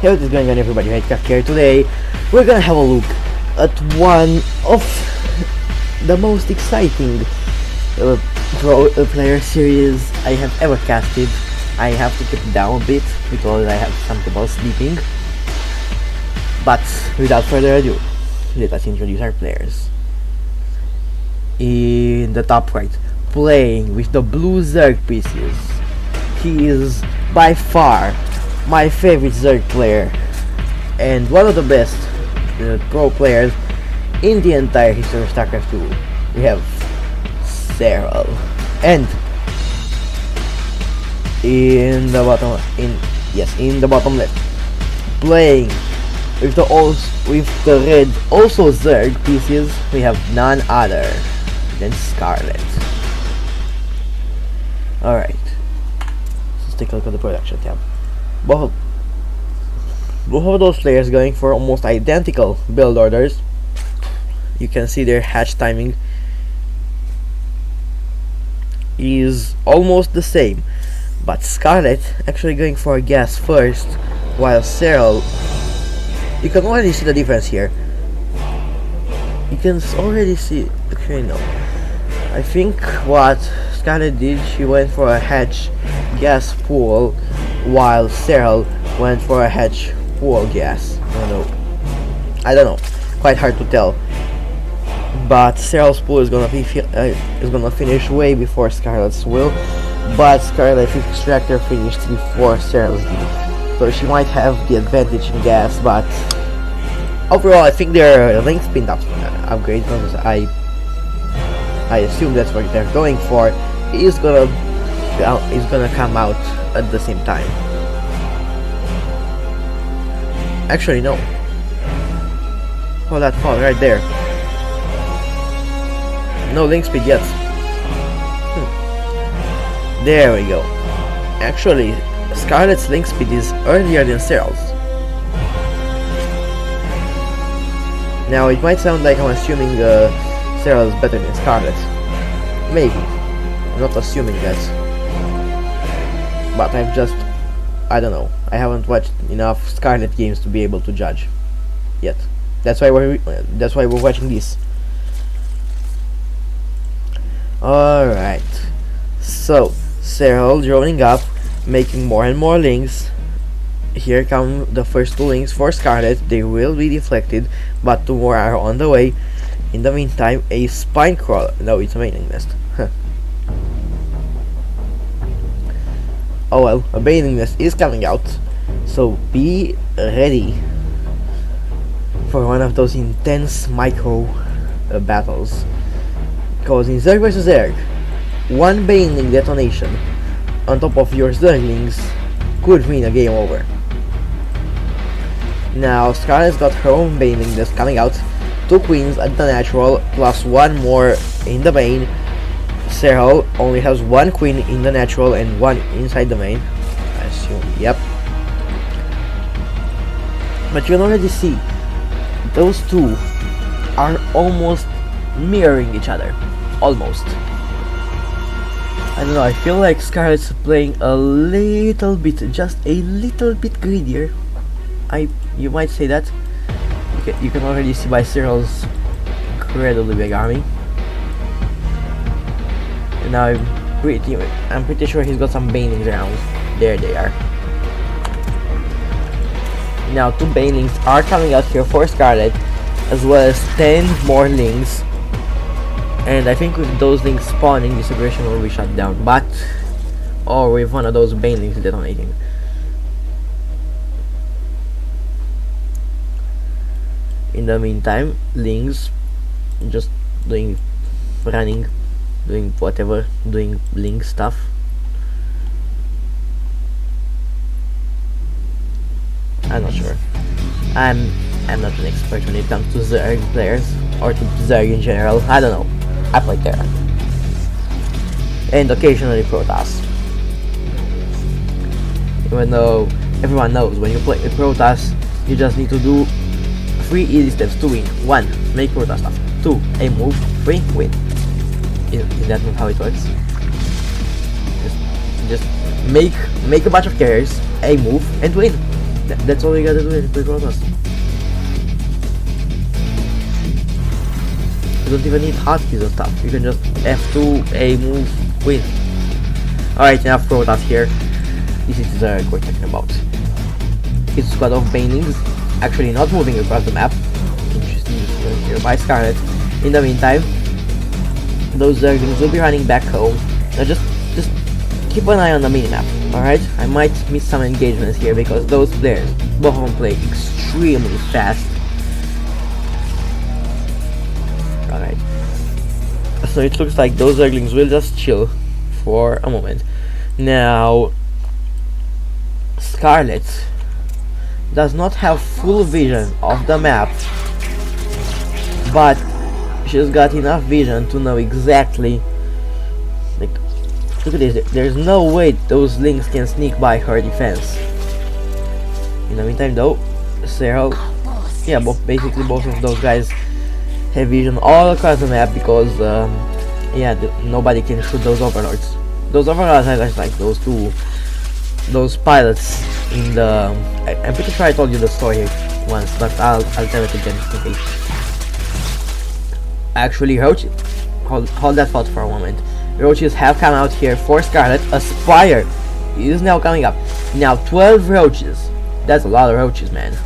Hey, what is going on, everybody? Minecraft here. Today we're gonna have a look at one of the most exciting player series I have ever casted. I have to keep it down a bit because I have some trouble sleeping. But without further ado, let us introduce our players. In the top right, playing with the blue Zerg pieces, he is by far my favorite Zerg player and one of the best pro players in the entire history of StarCraft 2. We have Serral. And in the bottom left, playing with the red also Zerg pieces, we have none other than Scarlel. Alright, let's take a look at the production tab. Both of those players going for almost identical build orders. You can see their hatch timing is almost the same, but Scarlet actually going for a gas first, while Serral, you can already see the difference here. You can already see, okay, no, I think what Scarlet did, she went for a hatch gas pool, while Serral went for a hatch pool gas. I don't know, quite hard to tell. But Serral's pool is gonna finish way before Scarlet's will, but Scarlet's extractor finished before Serral's did, so she might have the advantage in gas. But overall, I think their length spin upgrade, because I assume that's what they're going for, is gonna come out at the same time. Actually, no. Oh, that fall right there. No link speed yet. There we go. Actually, Scarlet's link speed is earlier than Serral's. Now, it might sound like I'm assuming Serral is better than Scarlet. Maybe. I'm not assuming that. But I don't know. I haven't watched enough Scarlet games to be able to judge yet. That's why we're watching this. Alright, so Serral droning up, making more and more links. Here come the first two links for Scarlet. They will be deflected, but two more are on the way. In the meantime, a spine crawler. No, it's a mailing nest. Oh well, a mailing nest is coming out, so be ready for one of those intense micro battles. Because in Zerg vs Zerg, one Baneling detonation on top of your Zerglings could win a game over. Now Scarlet's got her own Baneling that's coming out, 2 queens at the natural plus 1 more in the main. Serral only has 1 queen in the natural and 1 inside the main, I assume, yep. But you can already see those two are almost mirroring each other. Almost. I don't know, I feel like Scarlet's playing a little bit, just a little bit greedier. You might say that. You can already see by Serral's incredibly big army. And now I'm pretty sure he's got some Banelings around. There they are. Now 2 Banelings are coming out here for Scarlet, as well as 10 more links. And I think with those links spawning, this aggression will be shut down, or with one of those Banelings detonating. In the meantime, links just doing whatever, doing link stuff. I'm not sure. I'm not an expert when it comes to Zerg players, or to Zerg in general. I don't know. I play Terra. And occasionally Protoss. Even though everyone knows when you play Protoss, you just need to do 3 easy steps to win. 1. Make Protoss stuff. 2. A move. 3. Win. Is that not how it works? Just make a bunch of carriers, a move, and win. That's all you gotta do in Quick Rotas. You don't even need hotkeys or stuff. You can just F2, A, move, win. Alright, enough Rotas here. This is the we're talking about. It's a squad of banelings, actually not moving across the map. Interesting here by Scarlet. In the meantime, those Zerglings will be running back home. Now just keep an eye on the minimap, alright? I might miss some engagements here because those players, both of them play extremely fast. Alright. So it looks like those Zerglings will just chill for a moment. Now, Scarlet does not have full vision of the map, but she's got enough vision to know exactly, like, look at this, there's no way those links can sneak by her defense. In the meantime though, Serral, yeah, basically both of those guys have vision all across the map because, yeah, nobody can shoot those overlords. Those overlords are like those pilots in the, I'm pretty sure I told you the story once, but I'll tell it again in case. Actually, roaches, hold that thought for a moment. Roaches have come out here for Scarlet. A Spire is now coming up. Now 12 roaches. That's a lot of roaches, man.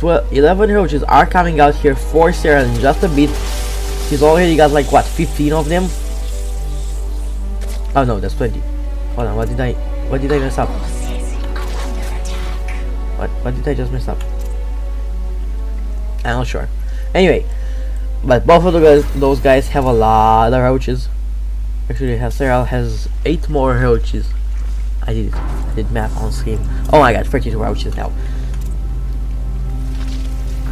11 roaches are coming out here for Serral in just a bit. He's already got like what, 15 of them? Oh no, that's 20. Hold on, what did I mess up? What did I just mess up? I'm not sure. Anyway, but both of those guys have a lot of roaches. Actually, Serral has 8 more roaches. I did math on screen. Oh my god, 32 roaches now.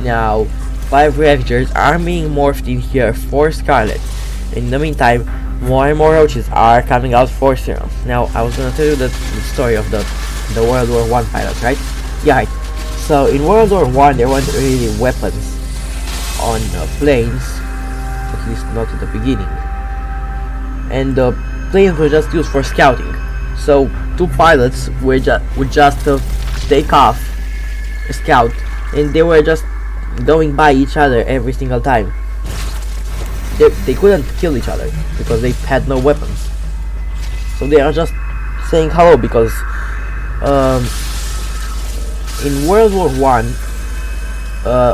Now, 5 reactors are being morphed in here for Scarlet. In the meantime, more and more roaches are coming out for Serral. Now, I was gonna tell you the story of the World War I pilots, right? Yeah, right. So, in World War I, there weren't really weapons on planes, at least not at the beginning. And the planes were just used for scouting. So, 2 pilots would just take off, scout, and they were just going by each other every single time. They couldn't kill each other because they had no weapons. So they are just saying hello because in World War I,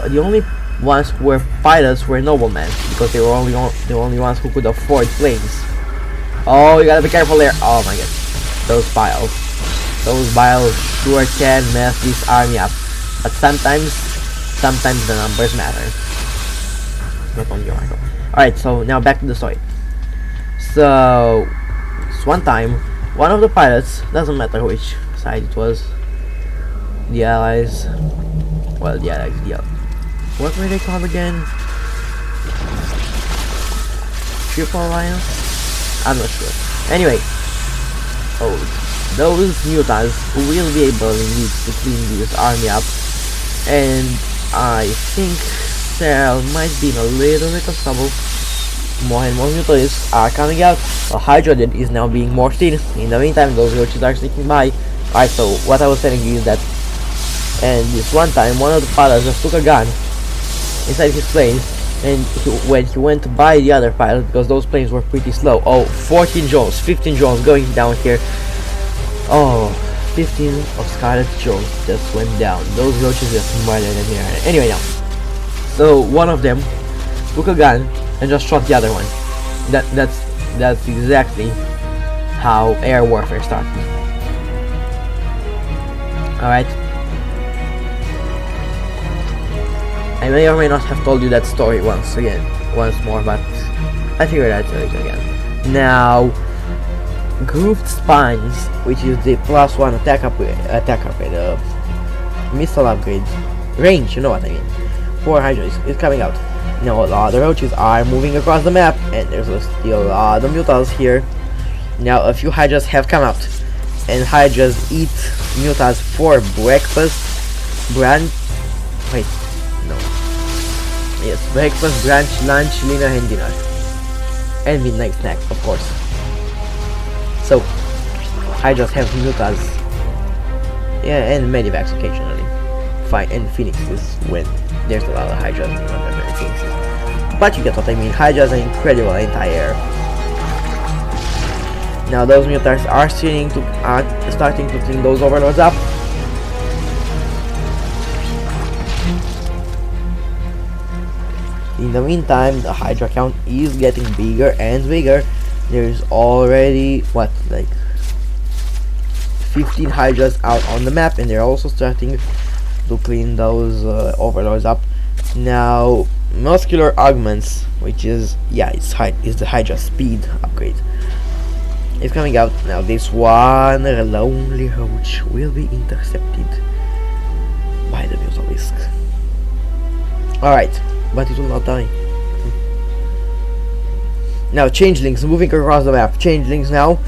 the only ones who were pilots were noblemen because they were the only ones who could afford planes. Oh, you gotta be careful there. Oh my god, those biles sure can mess this army up. But sometimes the numbers matter. Not only your army. Alright, so now back to the story. So, this one time, one of the pilots, doesn't matter which side it was, the Allies, well, the Allies, what were they called again? Triple Alliance? I'm not sure. Anyway, those mutants will be able indeed to clean this army up, and I think Serral might be in a little bit of trouble. More and more mutants are coming out. A Hydrogen is now being morphed in. In the meantime, those roaches are sneaking by. Alright, so what I was telling you is that, and this one time, one of the pilots just took a gun inside his plane, and when he went to buy the other pilot, because those planes were pretty slow. Oh, 14 joules, 15 joules going down here. Oh, 15 of Scarlet joules just went down. Those roaches just murdered him here. Anyway, now, so one of them took a gun and just shot the other one. That's exactly how air warfare started. Alright. I may or may not have told you that story once more, but I figured I'd tell it again. Now, grooved spines, which is the +1 attack upgrade, missile upgrade, range, you know what I mean. 4 Hydra is coming out. Now a lot of roaches are moving across the map, and there's still a lot of mutals here. Now a few Hydras have come out, and Hydras eat mutals for breakfast, breakfast, brunch, lunch, dinner, and dinner. And midnight snack, of course. So, Hydras have mutals Yeah, and medivacs occasionally. Fine, and phoenixes when there's a lot of hydras and many phoenixes. But you get what I mean. Hydras are incredible anti-air. Now those mutards are starting to clean those overlords up. In the meantime, the Hydra count is getting bigger and bigger. There's already, what, like 15 Hydras out on the map, and they're also starting to clean those overlords up. Now, Muscular Augments, which is, yeah, it's the Hydra speed upgrade, is coming out. Now this one lonely roach will be intercepted by the Mutalisk. Alright, but it will not die. Now changelings moving across the map. Changelings now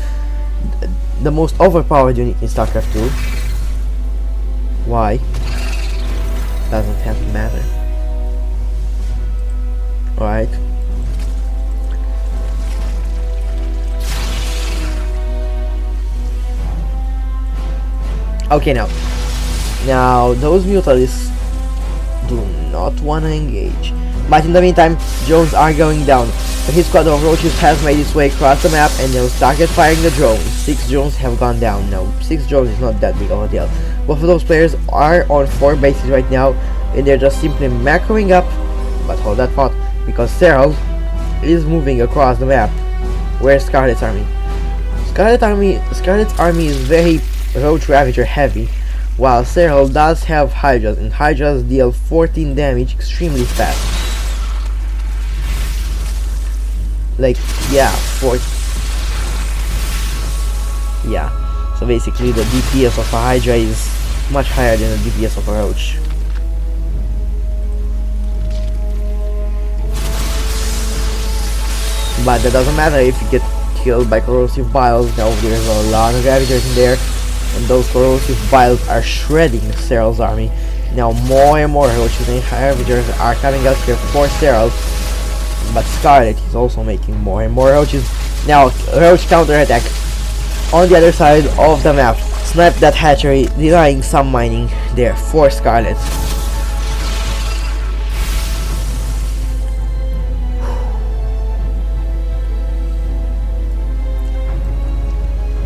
the most overpowered unit in StarCraft 2. Why? Doesn't have to matter. Alright. Okay, now those Mutalisks do not want to engage, but in the meantime drones are going down. His squad of roaches has made its way across the map and they'll started firing the drones. 6 drones have gone down. Now 6 drones is not that big of a deal. Both of those players are on 4 bases right now and they're just simply macroing up. But hold that thought, because Serral is moving across the map. Where's Scarlet's army? Scarlet's army is very Roach Ravager heavy, while Serral does have Hydras, and Hydras deal 14 damage extremely fast. Like, yeah, yeah. So basically the DPS of a Hydra is much higher than the DPS of a Roach. But that doesn't matter if you get killed by corrosive vials. Now there's a lot of Ravagers in there, and those corrosive vials are shredding Serral's army. Now more and more Roaches and Ravagers are coming out here for Serral, but Scarlet is also making more and more Roaches. Now Roach counterattack on the other side of the map. Snipe that hatchery, denying some mining there for Scarlet.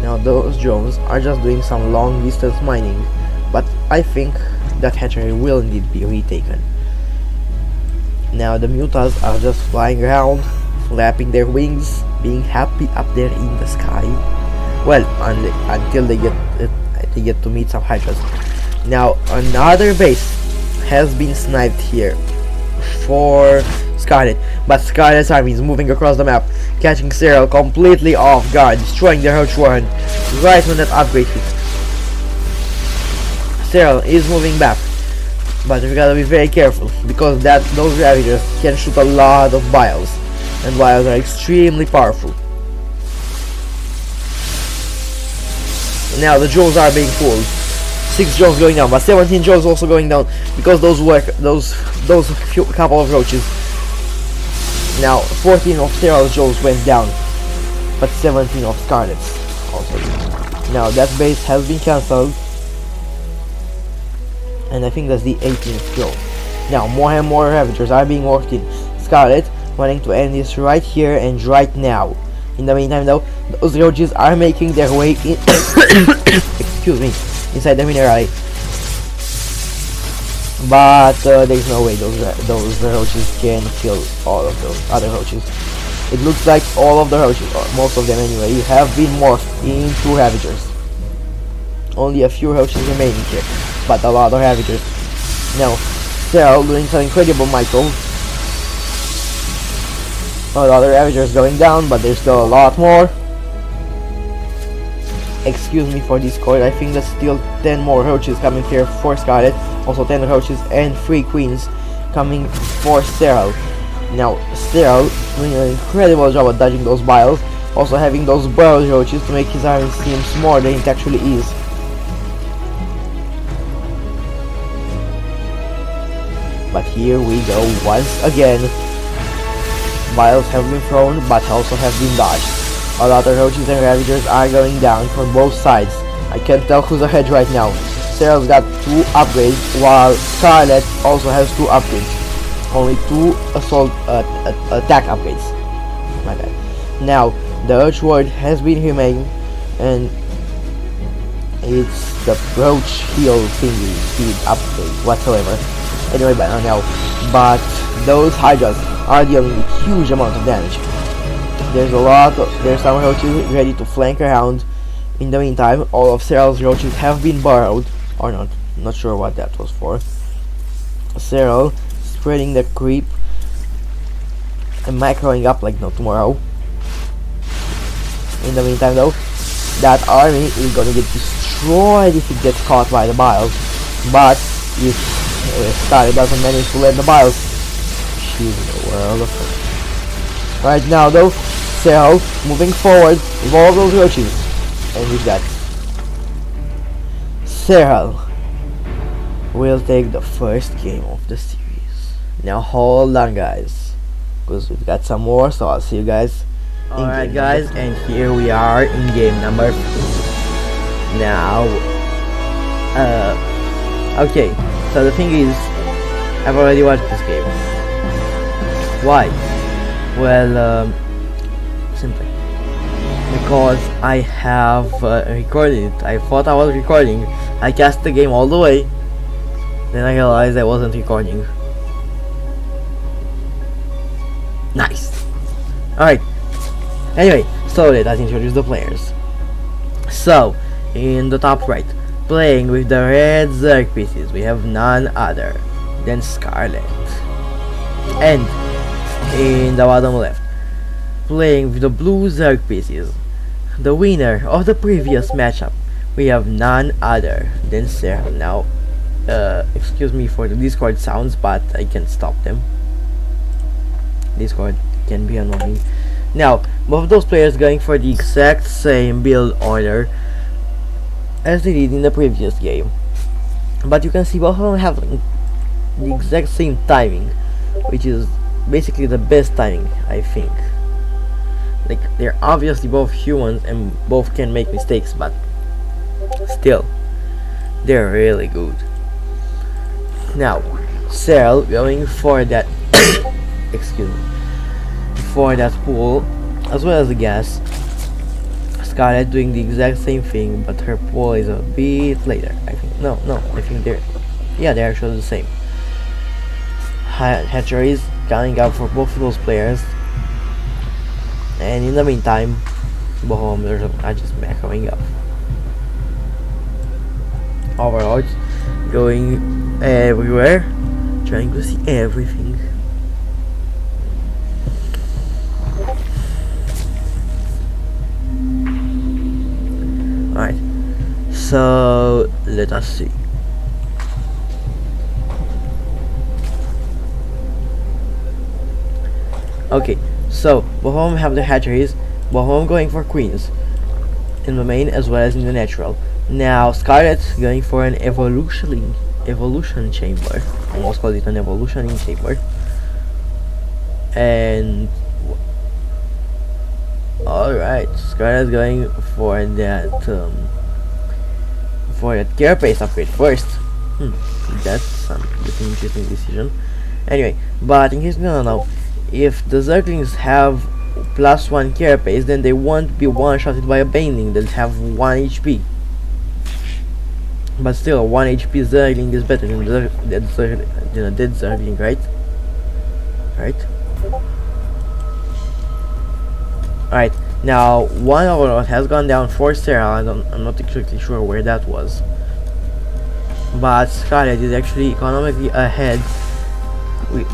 Now those drones are just doing some long distance mining, but I think that hatchery will indeed be retaken. Now the mutas are just flying around, flapping their wings, being happy up there in the sky. Well, until they get to meet some hydras. Now another base has been sniped here for Scarlet, but Scarlet's army is moving across the map, catching Serral completely off guard, destroying their Roach Warren right when that upgrade hits. Serral is moving back, but we gotta be very careful because those Ravagers can shoot a lot of vials, and vials are extremely powerful. Now the drones are being pulled. 6 drones going down, but 17 drones also going down because those couple of roaches. Now 14 of Serral's drones went down, but 17 of Scarlet's also did. Now that base has been cancelled, and I think that's the 18th drone. Now more and more Ravagers are being walked in. Scarlet wanting to end this right here and right now. In the meantime though, those roaches are making their way in excuse me, inside the mineral. But there's no way those roaches can kill all of those other roaches. It looks like all of the roaches, or most of them anyway, have been morphed into Ravagers. Only a few roaches remaining here, but a lot of Ravagers. Now, Serral doing some incredible micro. A lot of Ravagers going down, but there's still a lot more. Excuse me for Discord, I think there's still 10 more roaches coming here for Scarlet. Also 10 roaches and 3 queens coming for Serral. Now Serral doing an incredible job at dodging those vials, also having those burrow roaches to make his army seem more than it actually is. But here we go once again. Vials have been thrown, but also have been dodged. A lot of roaches and Ravagers are going down from both sides. I can't tell who's ahead right now. Serral's got 2 upgrades, while Scarlet also has 2 upgrades. Only 2 assault attack upgrades. My bad. Now, the Earthward has been remained, and it's the Roach Heal thingy speed upgrade whatsoever. Anyway, by now, but those Hydras are dealing huge amounts of damage. There's some roaches ready to flank around. In the meantime, all of Serral's roaches have been burrowed, or not sure what that was for. Serral spreading the creep and macroing up like no tomorrow. In the meantime though, that army is gonna get destroyed if it gets caught by the biles, but if Scarlet doesn't manage to let the biles, she's in the world of hurt. Right now though, Serral moving forward with all those roaches, and with that, Serral will take the first game of the series. Now hold on guys, because we've got some more, so I'll see you guys. Alright guys, and here we are in game number 3. Now, okay, so the thing is, I've already watched this game. Why? Well, simply because I have recorded it. I thought I was recording. I cast the game all the way, then I realized I wasn't recording. Nice. Alright. Anyway, so let us introduce the players. So, in the top right, playing with the red Zerg pieces, we have none other than Scarlet. And in the bottom left, playing with the blue Zerg pieces, the winner of the previous matchup, we have none other than Serral. Now, excuse me for the Discord sounds, but I can't stop them. Discord can be annoying. Now, both of those players going for the exact same build order as they did in the previous game. But you can see both of them have the exact same timing, which is basically the best timing, I think. Like, they're obviously both humans and both can make mistakes, but still, they're really good. Now, Serral going for that excuse me, for that pool as well as the gas. Scarlet doing the exact same thing, but her pool is a bit later, I think. No, I think they're actually the same. Hatcheries coming up for both of those players, and in the meantime, both of them are just macroing up. Overlords going everywhere, trying to see everything. Alright, so let us see. Okay, so both of them have the hatcheries, both of them going for queens in the main as well as in the natural. Now Scarlet going for an evolution chamber. Almost called it an evolutioning chamber. And alright, Scarlet's going for that carapace upgrade first. That's an interesting decision. Anyway, but in case you don't know, if the Zerglings have +1 carapace, then they won't be one-shotted by a Baneling that have 1 HP. But still, a 1 HP Zergling is better than a dead Zergling, right? Alright, now one overlord has gone down for Serral. I'm not exactly sure where that was, but Scarlet is actually economically ahead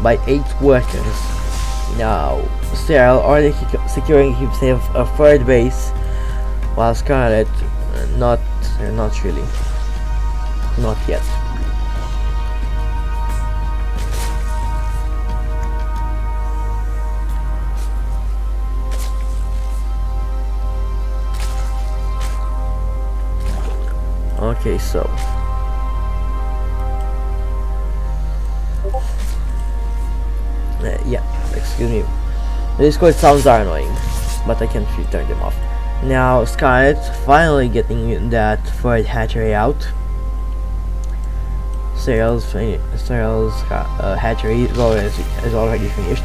by 8 workers. Now Serral already securing himself a 3rd base, while Scarlet not really, not yet. Okay, so yeah, excuse me. The Discord sounds are annoying, but I can't really turn them off. Now Scarlet finally getting that 3rd hatchery out. Serral's hatchery is already finished.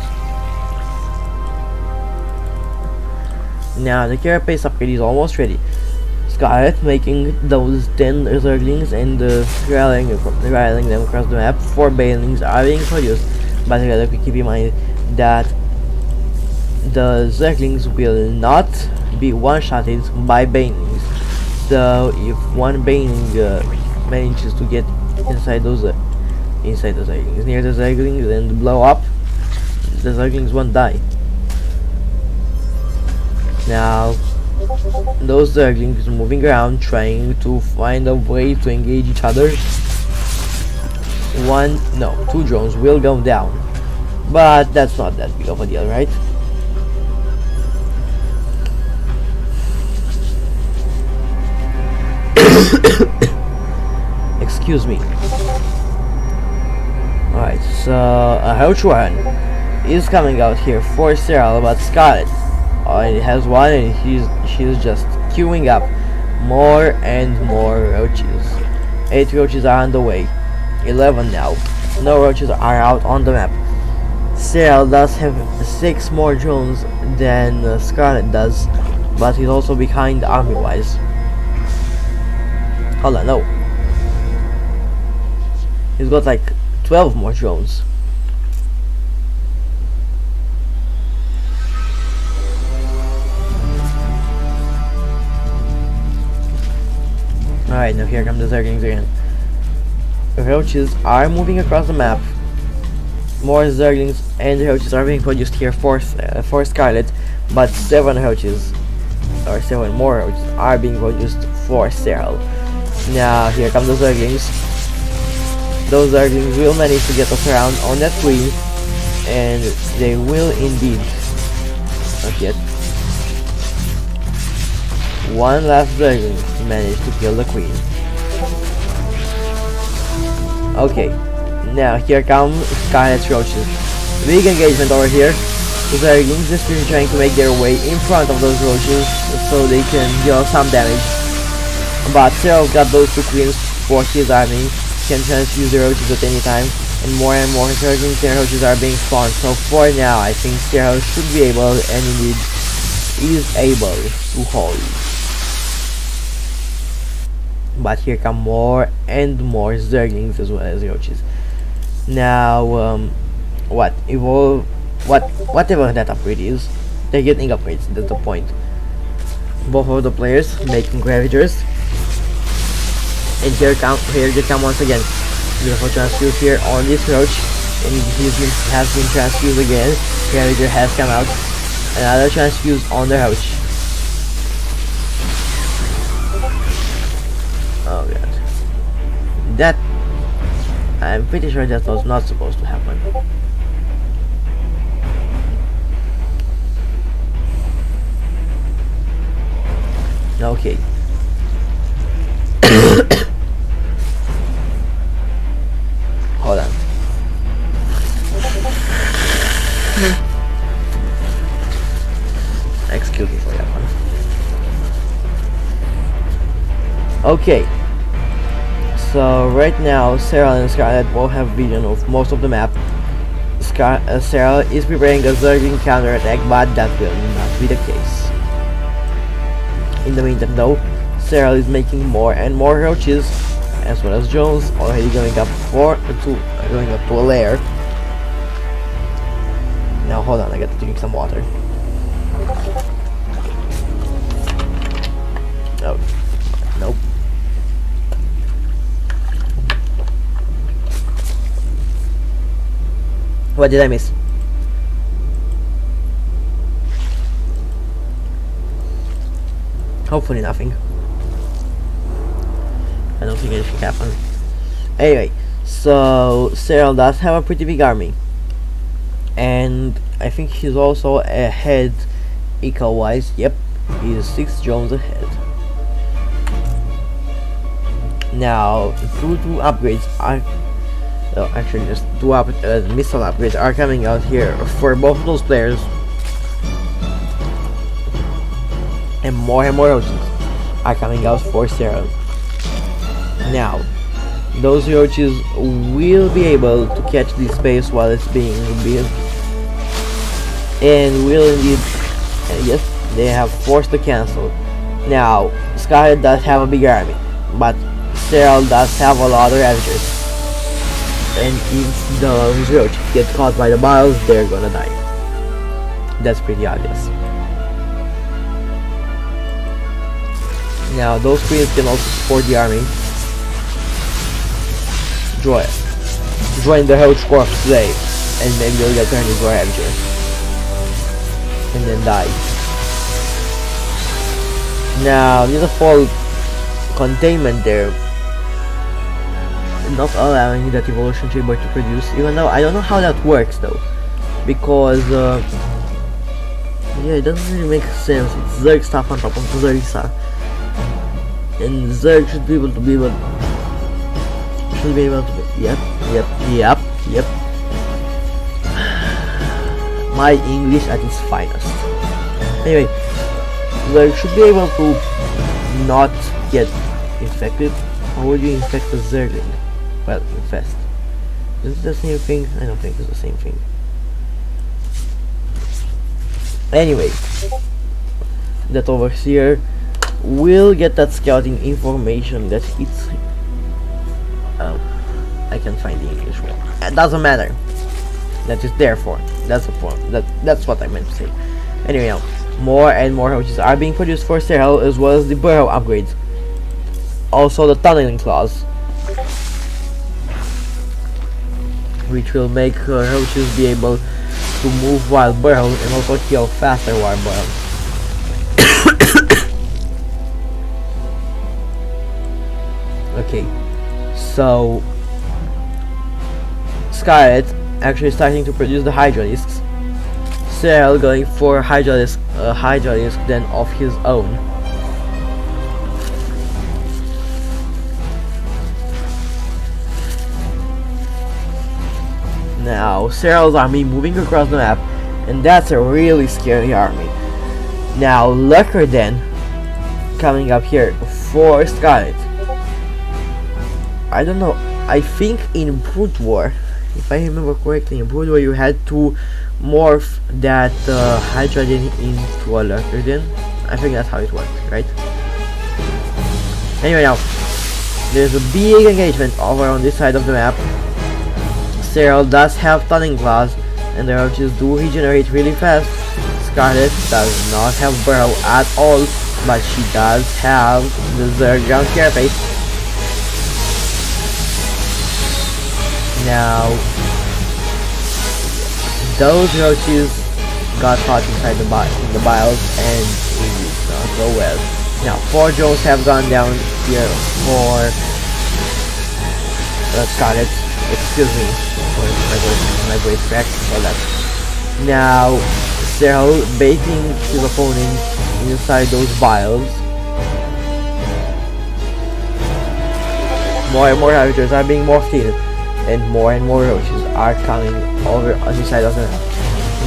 Now the carapace upgrade is almost ready. Scarlet making those 10 zerglings and rallying them across the map. 4 banelings are being produced, but you gotta keep in mind that the zerglings will not be one-shotted by banelings. So if one baneling manages to get inside the zerglings, near the zerglings, and blow up, the zerglings won't die. Now those zerglings moving around trying to find a way to engage each other. Two drones will go down, but that's not that big of a deal, right? Excuse me. Alright, so a Roach one is coming out here for Serral, but Scarlet already has one, and she's just queuing up more and more roaches. 8 roaches are on the way. 11 now. No roaches are out on the map. Serral does have 6 more drones than Scarlet does, but he's also behind army-wise. Hold on, no. He's got like 12 more drones. Alright, now here come the zerglings again. Roaches are moving across the map. More zerglings and roaches are being produced here for Scarlet, but 7 roaches, or 7 more roaches, are being produced for Serral. Now here come the zerglings. Those zerglings will manage to get us around on that queen, and they will indeed. Not yet. One last zergling managed to kill the queen. Okay, now here come Scarlet's roaches. Big engagement over here. The zerglings just been trying to make their way in front of those roaches so they can deal some damage. But Serral got those 2 queens for his army, can transfuse the roaches at any time, and more zerglings and roaches are being spawned. So for now, I think Serral should be able, and indeed is able, to hold. But here come more and more zerglings as well as roaches. Now, whatever that upgrade is, they're getting upgrades. That's the point. Both of the players making ravagers, and here they come once again. Beautiful transfuse here on this roach, and has been transfused again. Ravager has come out. Another transfuse on the roach. Oh god. That, I'm pretty sure that was not supposed to happen. Okay. Hold on. Excuse me for that one. Okay. So right now, Serral and Scarlet both have vision of most of the map. Serral is preparing a zergling counter-attack, but that will not be the case. In the meantime though, Serral is making more and more roaches, as well as drones, already going up to a lair. Now hold on, I got to drink some water. Oh, nope. What did I miss? Hopefully nothing. I don't think anything happened. Anyway, so Serral does have a pretty big army, and I think he's also ahead eco-wise. Yep, he's 6 drones ahead. Now, 2 upgrades are actually just 2 missile upgrades are coming out here for both of those players, and more roaches are coming out for Serral. Now, those roaches will be able to catch this space while it's being built, and will indeed, yes, they have forced to cancel. Now, Scarlet does have a bigger army, but Serral does have a lot of ravagers, and if those roaches get caught by the biles, they're gonna die. That's pretty obvious. Now, those queens can also support the army. Join the Roach Corps today, and maybe you'll get turned into a ravager, and then die. Now, need a fall containment there, not allowing that evolution chamber to produce, even though I don't know how that works though, because yeah, it doesn't really make sense. It's Zerg stuff on top of Zerg stuff, and Zerg should be able to yep. My English at its finest. Anyway, Zerg should be able to not get infected. How would you infect a Zergling? Well, infest. Is it the same thing? I don't think it's the same thing. Anyway, that overseer will get that scouting information that it's I can find the English word. It doesn't matter. That is there for. That's the point. That's what I meant to say. Anyway, now more and more houses are being produced for Serral, as well as the burrow upgrades. Also the tunneling claws, which will make roaches be able to move while burrow and also kill faster while burrow. Okay, so Scarlet actually starting to produce the Hydralisks. Serral going for Hydralisk then of his own. Now, Serral's army moving across the map, and that's a really scary army. Now, Lurker then coming up here for Scarlet. I don't know, I think in Brood War, if I remember correctly, in Brood War you had to morph that Hydra Den into a Lurker Den. I think that's how it works, right? Anyway, now, there's a big engagement over on this side of the map. Serral does have Tunning Claws, and the roaches do regenerate really fast. Scarlet does not have Burrow at all, but she does have the Zerg Ground Carapace. Now, those roaches got caught inside the biles, and it did not go well. Now, 4 drones have gone down here for Scarlet. Excuse me for my voice crack for that. Now, Serral baiting his opponent inside those biles. More and more ravagers are being morphed in, and more roaches are coming over on the side of the map.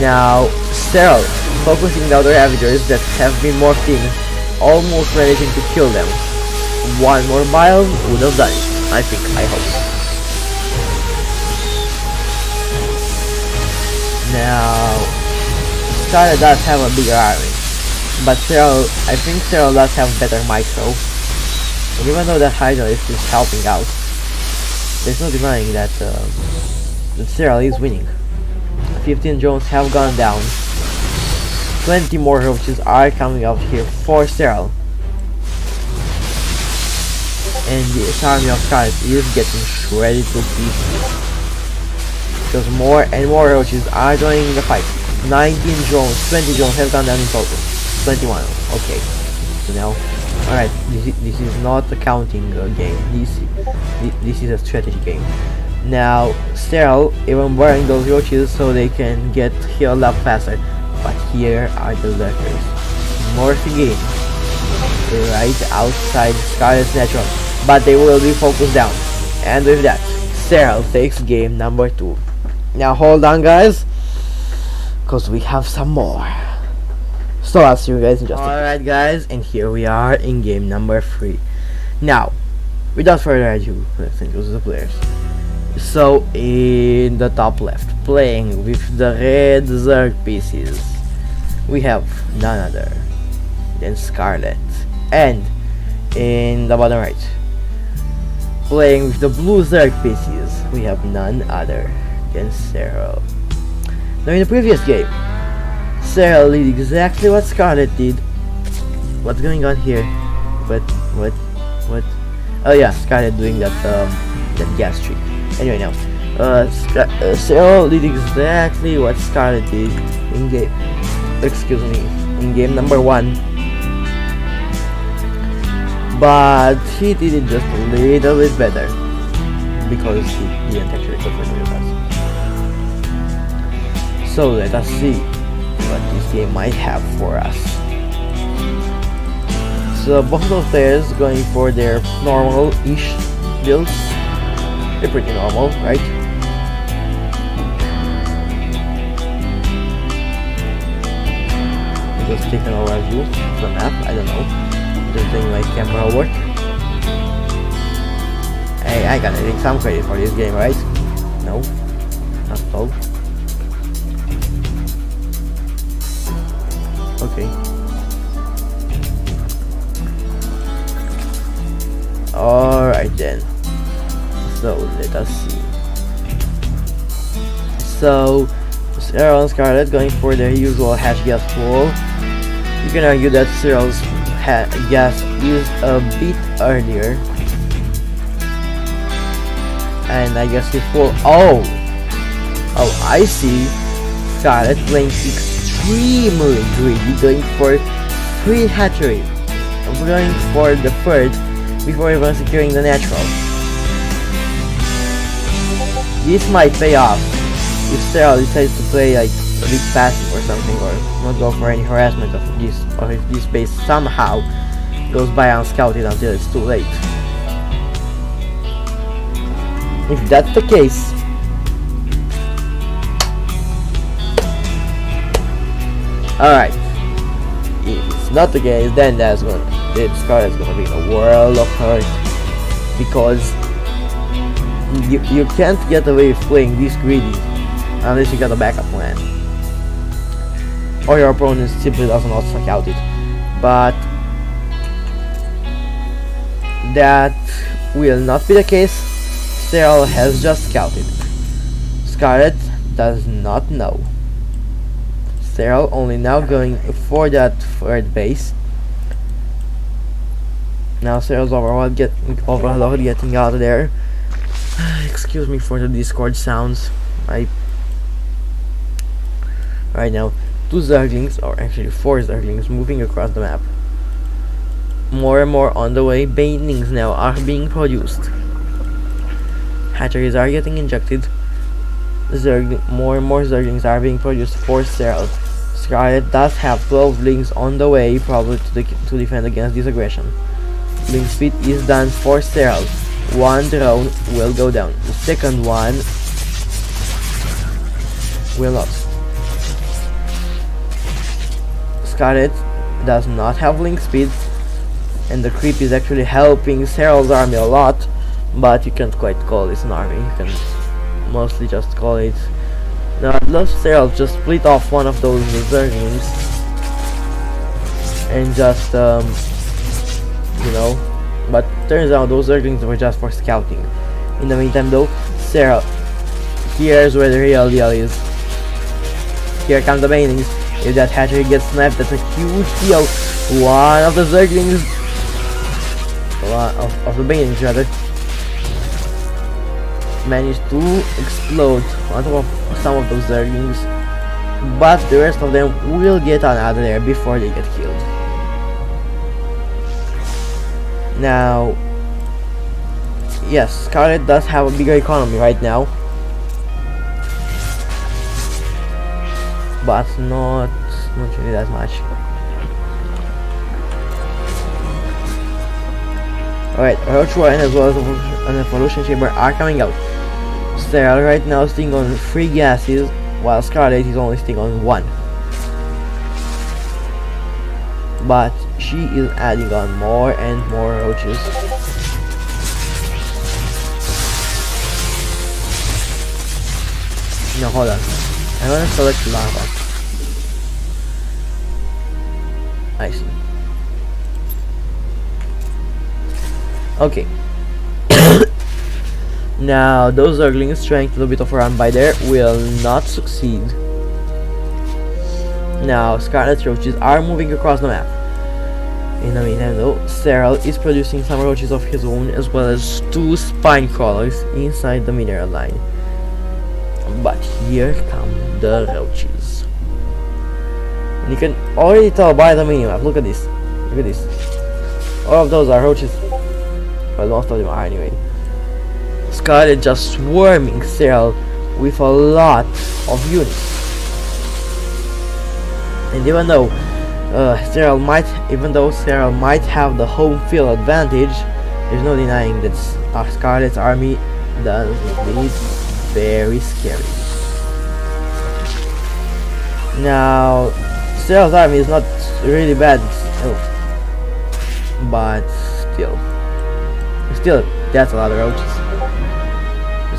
Now, Serral focusing the other ravagers that have been morphed in, almost managing to kill them. One more bile would have done it, I think, I hope. Now, Scarlet does have a bigger army, but I think Serral does have better micro. And even though that Hydralist is helping out, there's no denying that Serral is winning. 15 drones have gone down. 20 more roaches are coming out here for Serral. And the army of Scarlet is getting shredded to pieces, because more and more roaches are joining the fight. 19 drones, 20 drones have gone down in total. 21, okay. So now, alright, this is not a counting game. This is a strategy game. Now, Serral even burning those roaches so they can get healed up faster. But here are the lurkers. Morphing in right outside Scarlet's natural, but they will be focused down. And with that, Serral takes game number 2. Now hold on, guys, because we have some more. So I'll see you guys in just a minute. Alright guys, and here we are in game number 3. Now, Without further ado, let's introduce the players. So in the top left, playing with the red Zerg pieces, we have none other than Scarlet, and in the bottom right, playing with the blue Zerg pieces, we have none other than Serral. Now in the previous game, Serral did exactly what Scarlet did. What's going on here? What? Oh yeah, Scarlet doing that gas trick. Anyway, now, Serral did exactly what Scarlet did in game. Excuse me, in game number 1. But he did it just a little bit better because he didn't actually go for the pass. So let us see what this game might have for us. So both of those players going for their normal-ish builds. They're pretty normal, right? Just take an overview of the map. I don't know. Just doing my camera work. Hey, I gotta take some credit for this game, right? No, not at all. Okay. Alright then. So let us see. So Serral and Scarlet going for their usual hash gas pool. You can argue that Serral's gas is a bit earlier, and I guess he full. Oh, I see. Scarlet playing extremely greedy, going for 3 hatchery, going for the third before even securing the natural. This might pay off if Serral decides to play like a big passive or something, or not go for any harassment of this, or if this base somehow goes by unscouted until it's too late. If that's the case, alright. If it's not the case, then this card is gonna be in a world of hurt, because you can't get away with playing this greedy unless you got a backup plan, or your opponent simply doesn't also scout it. But that will not be the case. Serral has just scouted. Scarlet does not know. Serral only now going for that third base. Now Serral's overload getting out of there. Excuse me for the Discord sounds. Right now, 2 Zerglings, or actually 4 Zerglings, moving across the map. More and more on the way. Banelings now are being produced. Hatcheries are getting injected. More and more Zerglings are being produced for Serral. Scarlet does have 12 links on the way, probably to defend against this aggression. Link speed is done for Serral. 1 drone will go down. The second one will not. Scarlet does not have link speed, and the creep is actually helping Serral's army a lot, but you can't quite call this an army. You can mostly just call it. Now I'd love Serral just split off one of those Zerglings and just you know, but turns out those Zerglings were just for scouting. In the meantime though, Serral, here's where the real deal is. Here come the banelings. If that hatchery gets sniped, that's a huge deal. One of the Zerglings, of the banelings rather, managed to explode on top of some of those Zerglings, but the rest of them will get on out of there before they get killed. Now, yes, Scarlet does have a bigger economy right now, but not really that much. Alright, Rochua as well as an evolution chamber are coming out. Serral right now is sitting on 3 gases, while Scarlet is only sitting on 1. But she is adding on more and more roaches. No, hold on. I wanna select lava. I see. Okay. Now, those Zerglings trying to do a bit of a run by there will not succeed. Now, Scarlet Roaches are moving across the map. In the meantime though, Serral is producing some roaches of his own as well as 2 spine crawlers inside the mineral line. But here come the roaches. And you can already tell by the minimap, look at this. Look at this. All of those are roaches. Well, most of them are anyway. Scarlet just swarming Serral with a lot of units. And even though Serral might have the home field advantage, there's no denying that Scarlet's army does indeed very scary. Now, Serral's army is not really bad, but still, that's a lot of roaches.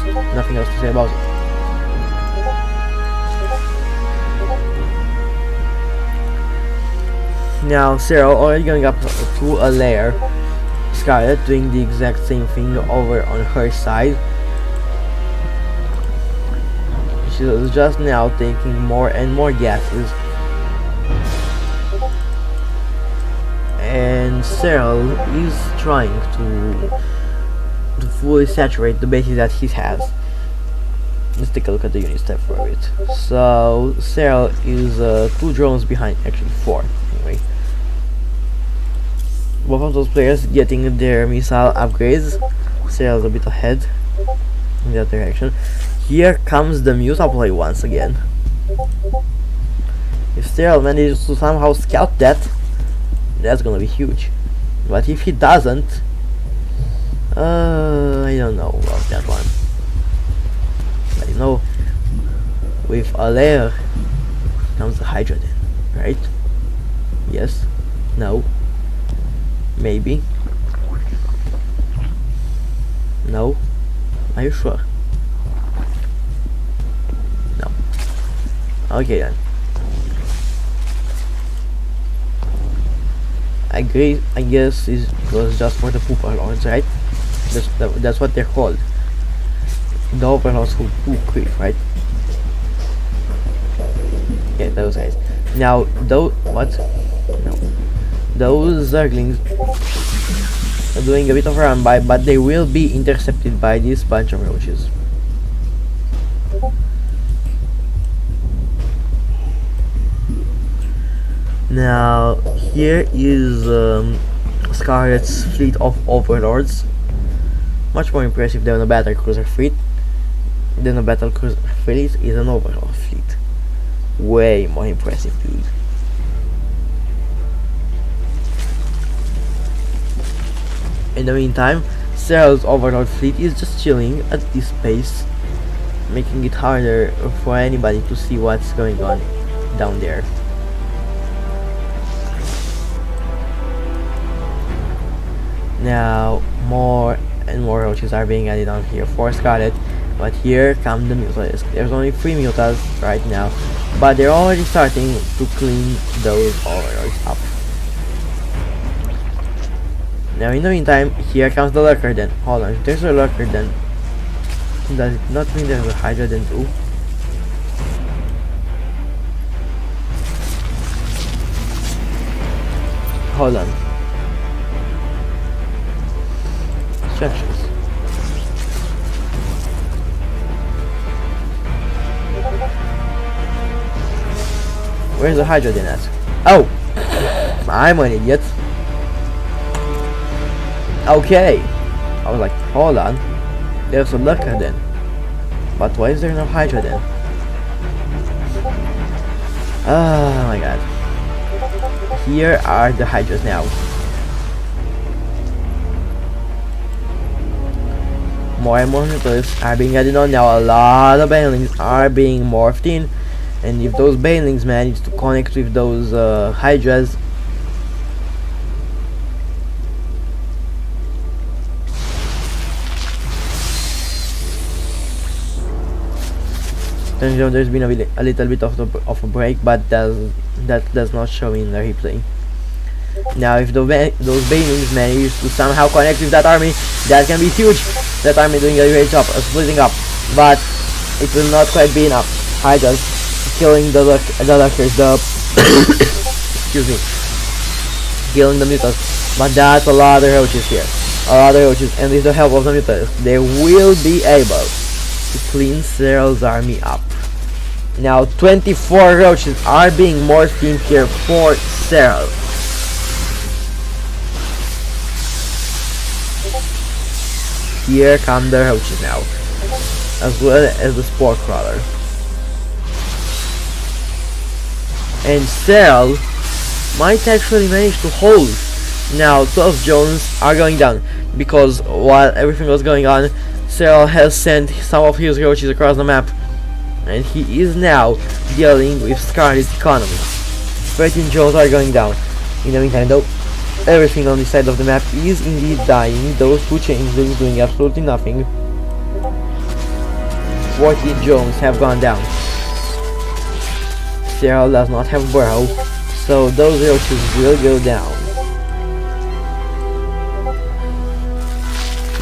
There's nothing else to say about it. Now Serral already going up to a lair. Scarlet doing the exact same thing over on her side. She's just now taking more and more gases. And Serral is trying to fully saturate the bases that he has. Let's take a look at the unit step for a bit. So Serral is 2 drones behind, actually 4 anyway. Both of those players getting their missile upgrades. Serral's a bit ahead in that direction. Here comes the Musa play once again. If Serral manages to somehow scout that, that's gonna be huge. But if he doesn't, I don't know about that one. But you know, with a layer comes the hydrogen, right? Yes? No? Maybe? No? Are you sure? No. Okay then. I guess it was just for the pooper lords, right? That's what they're called. The overlords who poop quick, right? Yeah, those guys. Now, what? No. Those Zerglings are doing a bit of a run by, but they will be intercepted by this bunch of roaches. Now, here is Scarlet's fleet of overlords. Much more impressive than a battle cruiser fleet. Than a battle cruiser fleet is an overlord fleet. Way more impressive, dude. In the meantime, Serral's overlord fleet is just chilling at this pace, making it harder for anybody to see what's going on down there. Now, more and more roaches are being added on here for Scarlet, but here come the mutas. There's only 3 mutas right now, but they're already starting to clean those overlords up. Now in the meantime, here comes the lurker then. Hold on, if there's a lurker then, does it not mean there's a hydra then too? Hold on. Instructions. Where's the hydra then at? Oh! I'm an idiot. Okay, I was like, hold on, there's a lurker then, but why is there no hydra then? Oh my god. Here are the hydras now. More and more mutas are being added on now. A lot of banelings are being morphed in, and if those banelings manage to connect with those hydras, And there's been a little bit of a break, but that does not show in the replay. Now, if those Banelings manage to somehow connect with that army, that can be huge. That army doing a great job of splitting up, but it will not quite be enough. Hydras killing the Lurkers, excuse me, killing the mutants, but that's a lot of roaches here. A lot of roaches, and with the help of the mutants, they will be able to clean Serral's army up. Now 24 roaches are being morphed in here for Serral. Here come the roaches now, as well as the spore crawler. And Serral might actually manage to hold. Now 12 Jones are going down, because while everything was going on, Serral has sent some of his roaches across the map, and he is now dealing with Scarlet's economy. 13 Jones are going down. In the meantime though, everything on this side of the map is indeed dying. Those two changelings doing absolutely nothing. 14 Jones have gone down. Serral does not have burrow, so those roaches will go down.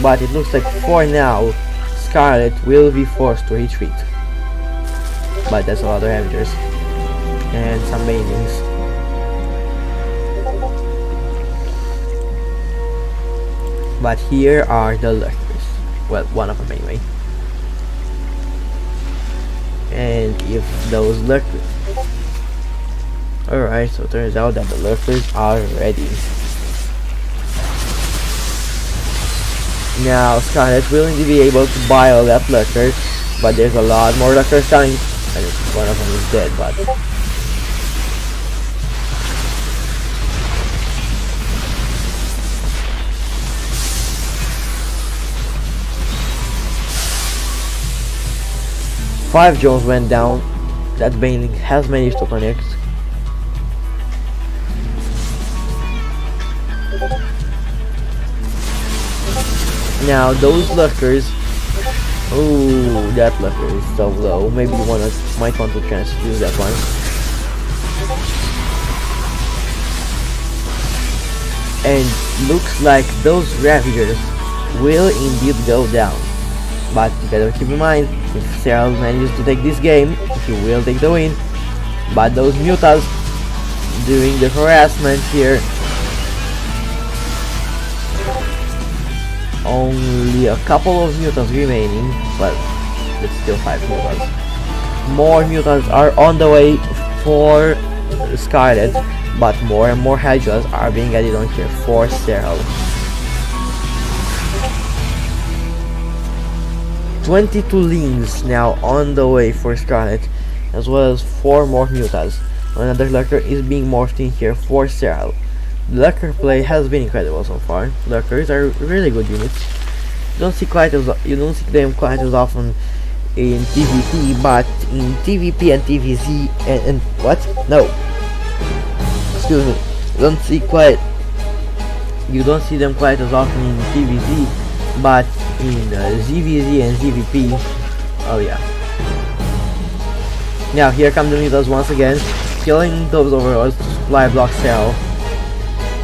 But it looks like for now, Scarlet will be forced to retreat. But that's a lot of Avengers and some Banelings. But here are the Lurkers. Well, one of them anyway. And if those Lurkers... Alright, so it turns out that the Lurkers are ready. Now Scarlet will indeed be able to buy all that Lurker, but there's a lot more Lurkers coming. And one of them is dead, but... Five Jones went down. That Baneling has managed to connect. Now those Lurkers. Ooh, that Lurker is so low. Maybe you might want to transfuse that one. And looks like those Ravagers will indeed go down. But you gotta keep in mind, if Serral manages to take this game, he will take the win. But those Mutas doing the harassment here. Only a couple of mutants remaining, but it's still 5 mutants. More mutants are on the way for Scarlet, but more and more Hydras are being added on here for Serral. 22 Lings now on the way for Scarlet, as well as 4 more mutants. Another Lurker is being morphed in here for Serral. The Lurker play has been incredible so far. Lurkers are really good units. You don't see them quite as often in PvP, but in TVP and TVZ and what? No. Excuse me. You don't see them quite as often in TVZ, but in ZVZ and ZVP. Oh yeah. Now here come the mutants once again, killing those overlords to supply block Serral.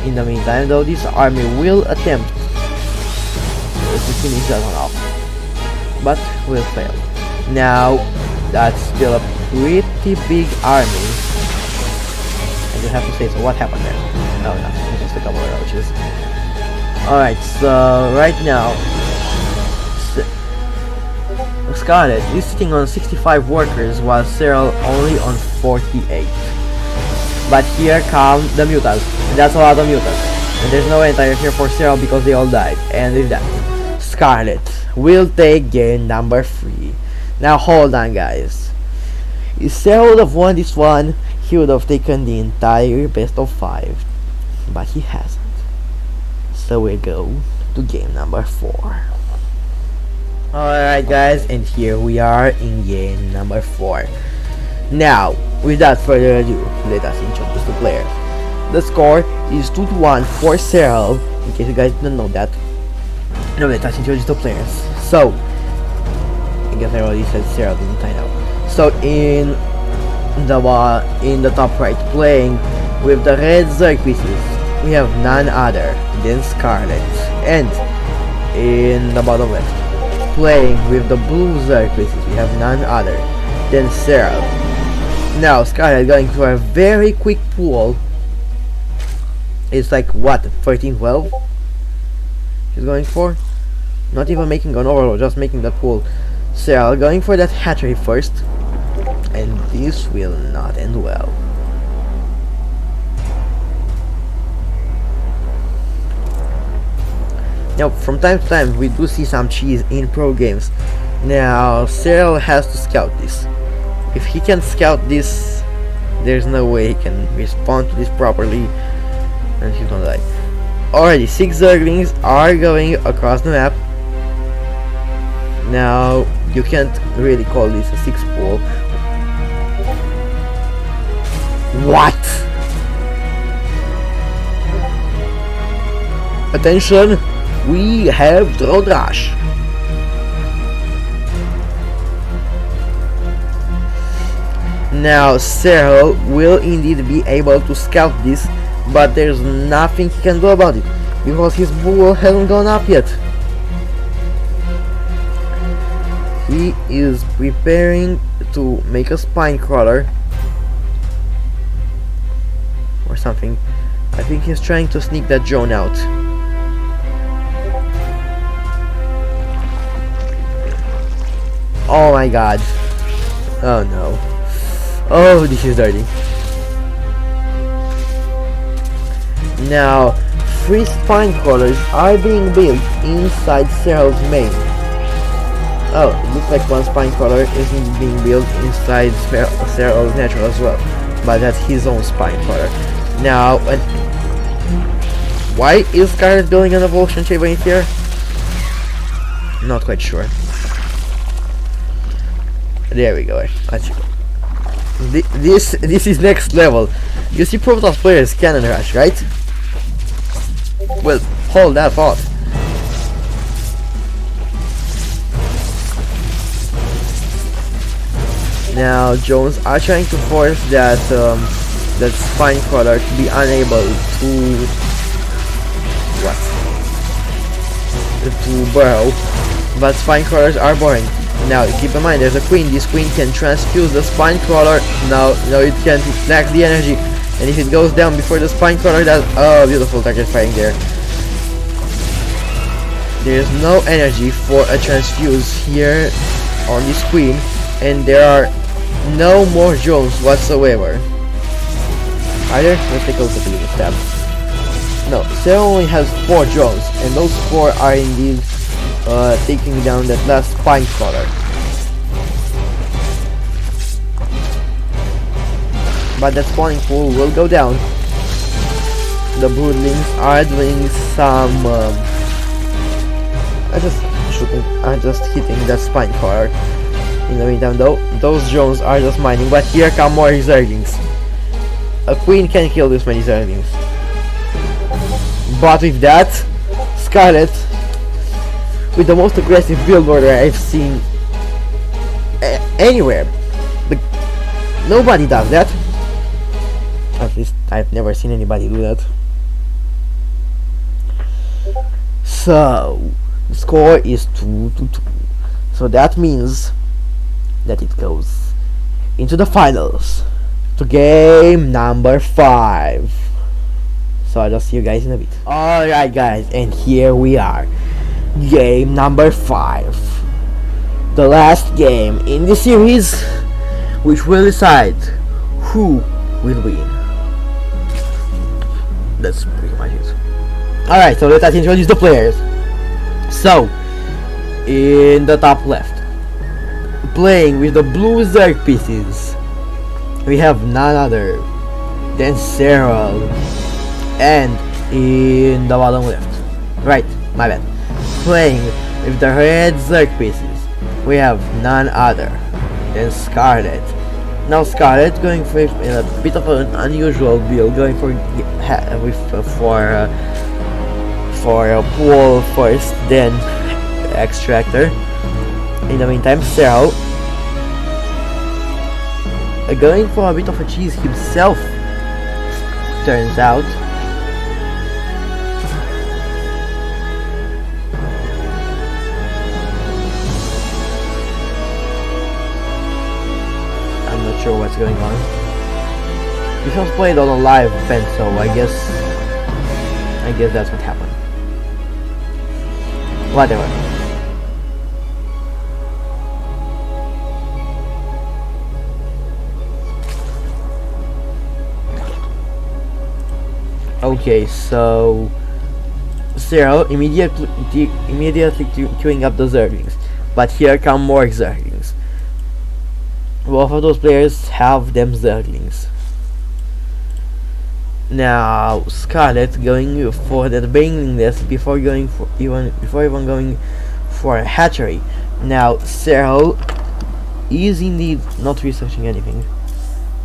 In the meantime though, this army will attempt to finish that one off, but will fail. Now that's still a pretty big army. I just have to say, so what happened there? No, nothing, just a couple of roaches. Alright, so right now Scarlet is sitting on 65 workers while Serral only on 48. But here come the mutants, and that's a lot of mutants. And there's no entire here for Serral because they all died. And with that, Scarlet will take game number 3. Now hold on guys. If Serral would have won this one, he would have taken the entire best of 5. But he hasn't. So we'll go to game number 4. Alright guys, and here we are in game number 4. Now, without further ado, let us introduce the players. The score is 2-1 for Serral, in case you guys didn't know that. Now let us introduce the players. So, I guess I already said Serral, didn't I know? So in the top right, playing with the red Zerg pieces, we have none other than Scarlet, and in the bottom left, playing with the blue Zerg pieces, we have none other than Serral. Now Scarlet going for a very quick pull. It's like what, 13-12? She's going for? Not even making an overload, just making that pull. Serral going for that hatchery first, and this will not end well. Now, from time to time, we do see some cheese in pro games. Now, Serral has to scout this. If he can scout this, there's no way he can respond to this properly, and he's gonna die. Already, 6 Zerglings are going across the map. Now, you can't really call this a 6 pool. What? Attention! We have Drone Rush. Now Serral will indeed be able to scout this, but there's nothing he can do about it because his bull hasn't gone up yet. He is preparing to make a spine crawler or something. I think he's trying to sneak that drone out. Oh my god. Oh no. Oh, this is dirty. Now, 3 spine crawlers are being built inside Serral's main. Oh, it looks like 1 spine crawler is being built inside Serral's natural as well. But that's his own spine crawler. Now, why is Scarlet building an evolution chamber in here? Not quite sure. There we go. This is next level. You see Protoss players cannon rush, right? Well, hold that thought. Now Jones are trying to force that that spine crawler to be unable to burrow, but spine crawlers are boring. Now keep in mind there's a queen. This queen can transfuse the spine crawler. No, it can't. It lacks the energy, and if it goes down before the spine crawler, that's beautiful target firing there. There's no energy for a transfuse here on this queen, and there are no more drones whatsoever. Either let's take a look at the tab. No, Serral only has 4 drones, and those 4 are indeed taking down that last spine crawler. But that spawning pool will go down. The broodlings are doing some are just hitting that spine crawler. In the meantime though, those drones are just mining, but here come more zerglings. A queen can kill this many zerglings. But with that, Scarlet, with the most aggressive build order I've seen anywhere. Nobody does that. At least I've never seen anybody do that. So the score is 2-2. So that means that it goes into the finals to game number 5. So I'll just see you guys in a bit. Alright guys, and here we are. Game number 5. The last game in the series, which will decide who will win. That's pretty much it. Alright, so let us introduce the players. So, in the top left, playing with the blue Zerg pieces, we have none other than Serral. And in the bottom left, right, my bad, playing with the red Zerg pieces, we have none other than Scarlet. Now Scarlet going for a bit of an unusual build, going for a pool first, then extractor. In the meantime, Serral going for a bit of a cheese himself, turns out. I'm not sure what's going on. This was played on a live event, so I guess that's what happened. Whatever. Okay, so Serral immediately queuing up the Zerglings, but here come more Zerglings. Both of those players have them Zerglings. Now Scarlet going for that Baneling nest before even going for a hatchery. Now Serral is indeed not researching anything.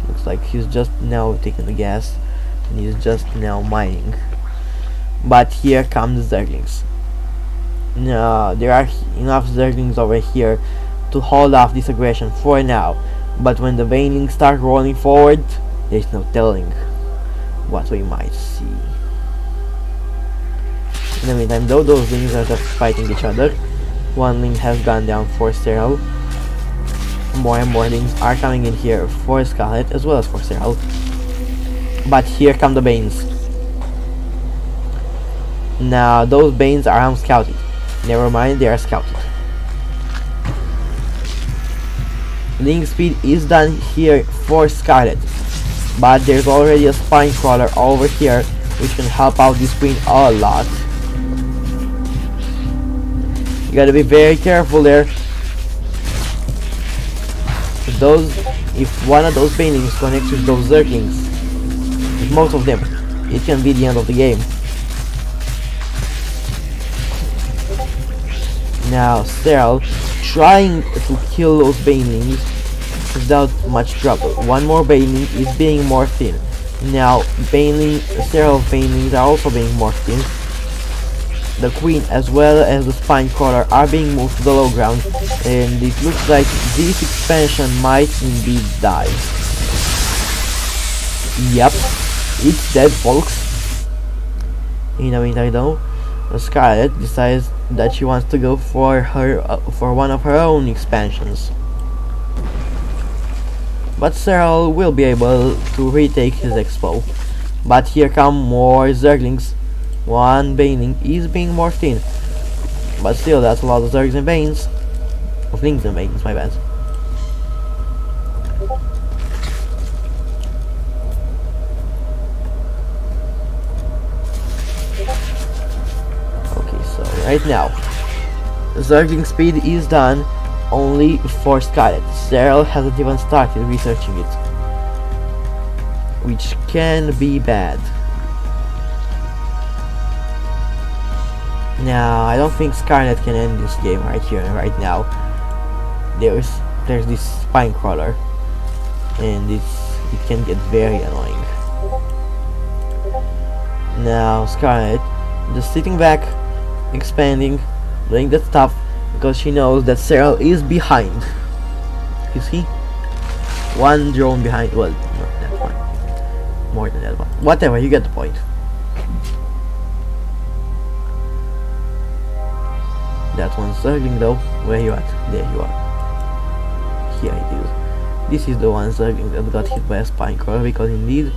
Looks like he's just now taking the gas and he's just now mining. But here come the Zerglings. Now there are enough Zerglings over here to hold off this aggression for now, but when the Banelings start rolling forward, there's no telling what we might see. In the meantime though, those lings are just fighting each other. One ling has gone down for Serral. More and more lings are coming in here for Scarlet as well as for Serral. But here come the Banes. Now those Banes are unscouted. Never mind, they are scouted. Ling speed is done here for Scarlet, but there's already a spine crawler over here which can help out this queen a lot. You gotta be very careful there. If one of those paintings connects with those Zerglings, with most of them, it can be the end of the game. Now Serral trying to kill those banelings without much trouble. One more baneling is being morphed in. Now Serral banelings are also being morphed in. The queen as well as the spine crawler are being moved to the low ground, and it looks like this expansion might indeed die. Yep, it's dead, folks. In the meantime though, Scarlet decides that she wants to go for one of her own expansions. But Serral will be able to retake his expo. But here come more Zerglings. One Baneling is being morphed in. But still, that's a lot of Zergs and Banes. Of Lings and Banes, my bad. Okay, so right now, Zergling speed is done only for Scarlet. Serral hasn't even started researching it, which can be bad. Now, I don't think Scarlet can end this game right here and right now. There's this spine crawler, and it can get very annoying. Now Scarlet just sitting back, expanding, doing that stuff because she knows that Serral is behind. You see? One drone behind. Well, not that one. More than that one. Whatever, you get the point. That one's Zergling though. Where you at? There you are. Here it is. This is the one Zergling that got hit by a spine crawler, because indeed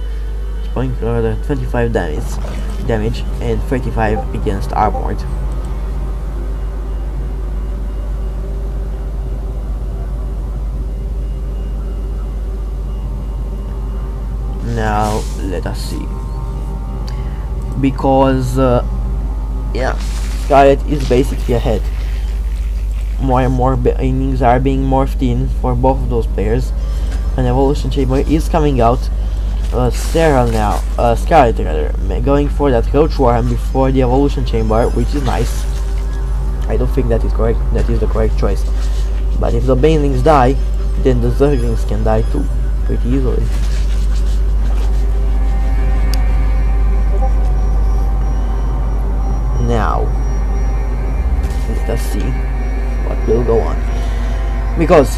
spine crawler 25 damage and 35 against armored. Now let us see, because yeah, Scarlet is basically ahead. More and more innings are being morphed in for both of those players. An evolution chamber is coming out. Serral now, Scarlet rather, going for that roach worm before the evolution chamber, which is nice. I don't think that is correct. That is the correct choice. But if the banelings die, then the Zerglings can die too, pretty easily. Now, let us see what will go on, because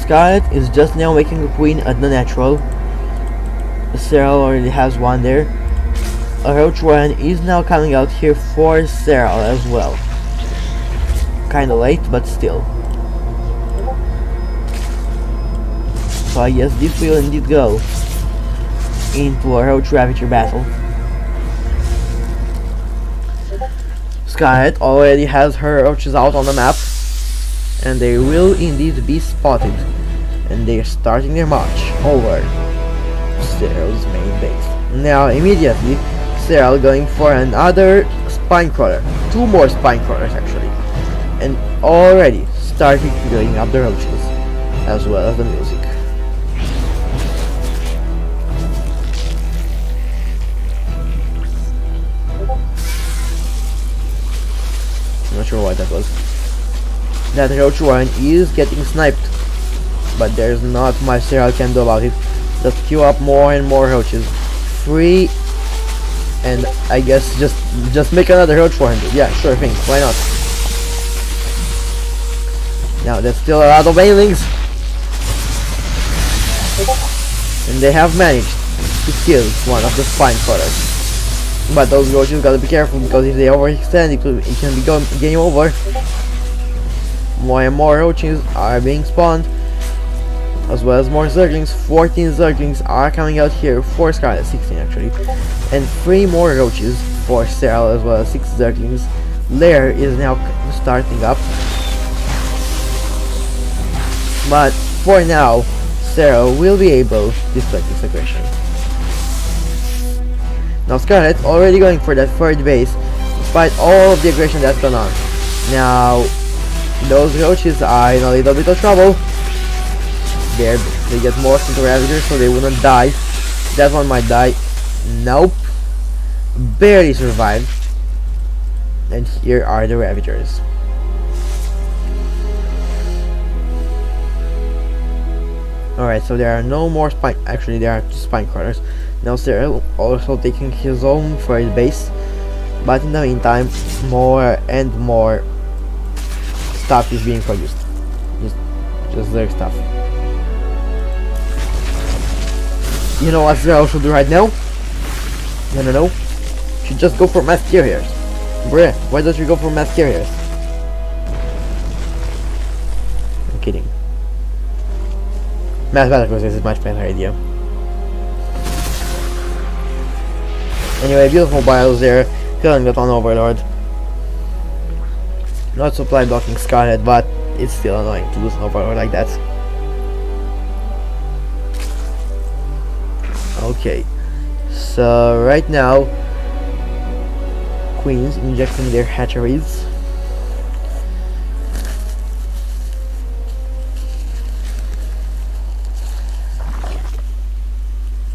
Scarlet is just now making a queen at the natural. Serral already has one there. A roach one is now coming out here for Serral as well. Kinda late, but still. So I guess this will indeed go into a roach ravager battle. Scarlet already has her roaches out on the map, and they will indeed be spotted, and they are starting their march over Serral's main base. Now immediately Serral going for another spine crawler, two more spine crawlers actually, and already starting filling up the roaches as well as the music. Not sure what that was. That roach one is getting sniped, but there's not much Serral can do about it. Just queue up more and more roaches. 3, and I guess just make another roach 400. Yeah, sure thing. Why not? Now there's still a lot of banelings, and they have managed to kill one of the spine crawlers. But those roaches gotta be careful, because if they overextend, it can be game over. More and more roaches are being spawned, as well as more zerglings. 14 zerglings are coming out here for Scarlet, 16 actually, and 3 more roaches for Serral as well as 6 zerglings. Lair is now starting up, but for now Serral will be able to deflect this aggression. Now Scarlet already going for that third base, despite all of the aggression that's gone on. Now those roaches are in a little bit of trouble. They get morphed into Ravagers, so they wouldn't die. That one might die. Nope. Barely survived. And here are the Ravagers. Alright, so there are no more spine. Actually, there are 2 spine crawlers. Now Serral also taking his own third base, but in the meantime, more and more stuff is being produced. Just their stuff. You know what Serral should do right now? No. Should just go for mass carriers. Bruh, why don't you go for mass carriers? I'm kidding. Mass battle cruisers is a much better idea. Anyway, beautiful bios there, killing that one overlord. Not supply blocking Scarlet, but it's still annoying to lose an overlord like that. Okay, so right now queens injecting their hatcheries.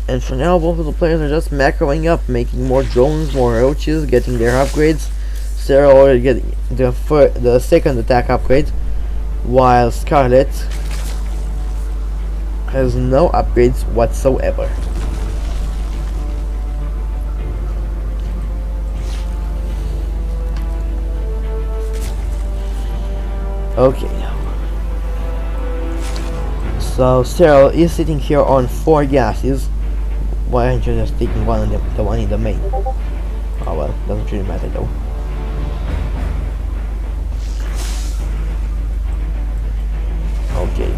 And for now, both of the players are just macroing up, making more drones, more roaches, getting their upgrades. Serral already getting the second attack upgrade, while Scarlet has no upgrades whatsoever. Okay, so Serral is sitting here on 4 gases. Why aren't you just taking one of them, the one in the main? Oh well, doesn't really matter though. Okay.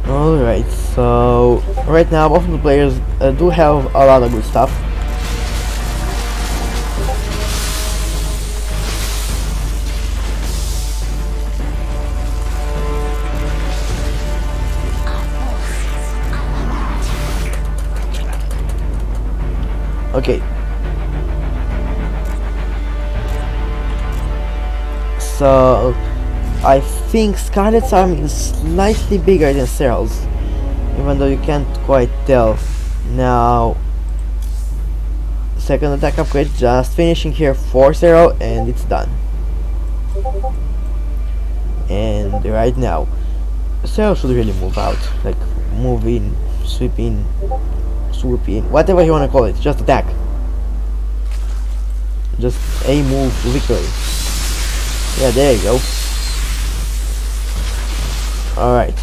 Alright, so right now both of the players do have a lot of good stuff. Okay. So I think Scarlet's army is slightly bigger than Serral's, even though you can't quite tell. Now, second attack upgrade just finishing here for Serral, and it's done. And right now, Serral should really move out, like move in, sweep in, swoop in, whatever you wanna call it. Just attack. Just a move to victory. Yeah, there you go. Alright.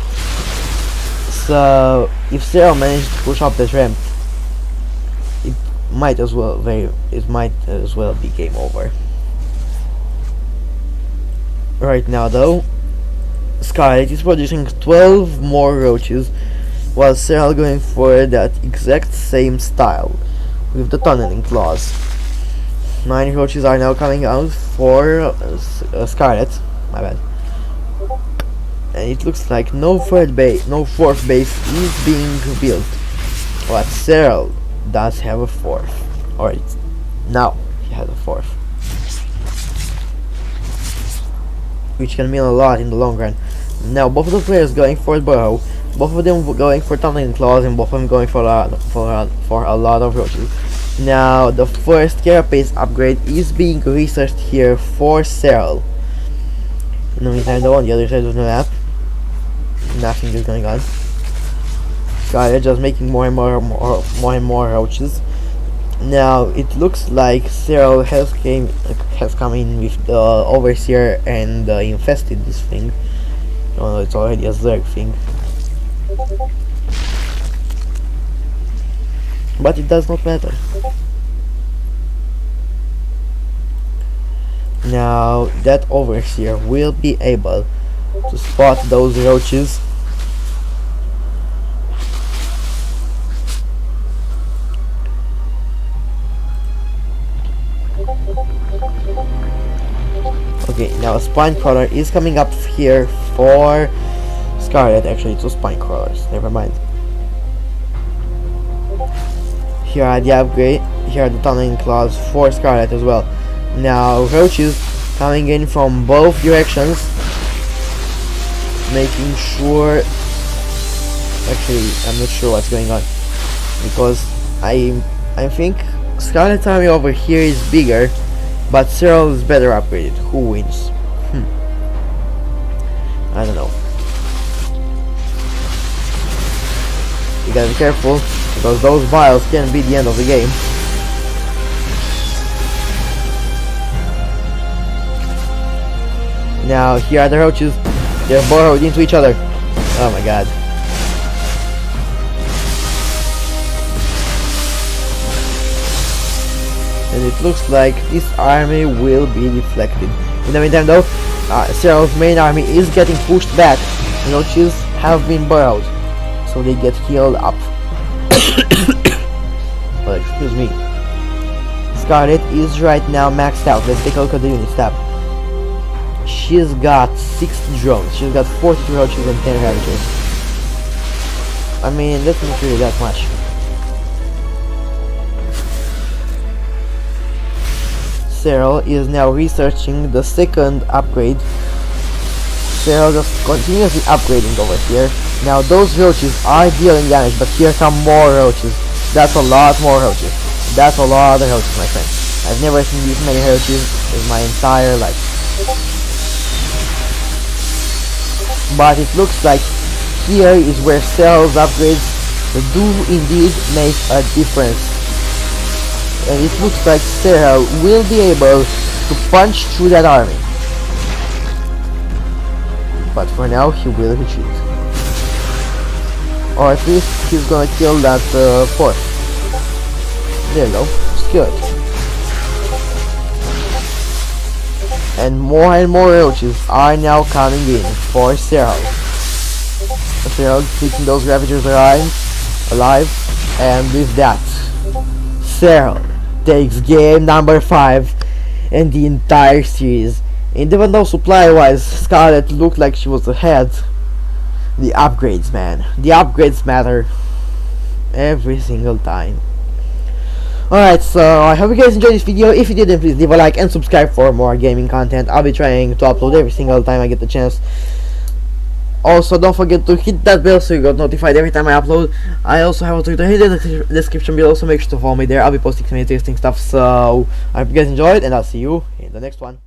So if Serral managed to push up that ramp, it might as well be game over. Right now though, Scarlet is producing 12 more roaches, while Serral going for that exact same style with the tunneling claws. 9 roaches are now coming out for Scarlet. My bad. And it looks like no fourth base is being built. But Serral does have a fourth. Alright, now he has a fourth, which can mean a lot in the long run. Now both of the players going for a burrow, both of them going for tunneling claws, and both of them going for a lot of roaches. Now the first carapace upgrade is being researched here for Serral. In the meantime though, on the other side of the map, nothing is going on. Scarlet just making more and more roaches. Now it looks like Serral has come in with the overseer and infested this thing. Oh no, it's already a Zerg thing. But it does not matter. Now that overseer will be able to spot those roaches. Okay, now a spine crawler is coming up here for Scarlet. Actually, it's 2 spine crawlers. Never mind. Here are the upgrade. Here are the tunneling claws for Scarlet as well. Now roaches coming in from both directions, making sure. Actually, I'm not sure what's going on, because I think Scarlet's army over here is bigger, but Serral is better upgraded. Who wins? I don't know. You gotta be careful, because those vials can be the end of the game. Now here are the roaches. They're burrowed into each other. Oh my god. And it looks like this army will be deflected. In the meantime though, Serral's main army is getting pushed back. Roaches have been burrowed, so they get healed up. Well, excuse me. Scarlet is right now maxed out. Let's take a look at the unit tab. She's got 60 drones. She's got 42 roaches and 10 ravagers. I mean, that's not really that much. Serral is now researching the second upgrade. Serral just continuously upgrading over here. Now those roaches are dealing damage, but here come more roaches. That's a lot more roaches. That's a lot of roaches, my friend. I've never seen this many roaches in my entire life. But it looks like here is where Serral's upgrades do indeed make a difference. And it looks like Serral will be able to punch through that army. But for now, he will retreat. Or at least he's gonna kill that force. There you go. Just kill it. And more roaches are now coming in for Serral. Serral keeping those ravagers alive, and with that, Serral takes game number 5 and the entire series. And even though supply-wise Scarlet looked like she was ahead, the upgrades, man, the upgrades matter every single time. Alright, so I hope you guys enjoyed this video. If you did, then please leave a like and subscribe for more gaming content. I'll be trying to upload every single time I get the chance. Also, don't forget to hit that bell so you get notified every time I upload. I also have a Twitter in the description below, so make sure to follow me there. I'll be posting some interesting stuff. So I hope you guys enjoyed, and I'll see you in the next one.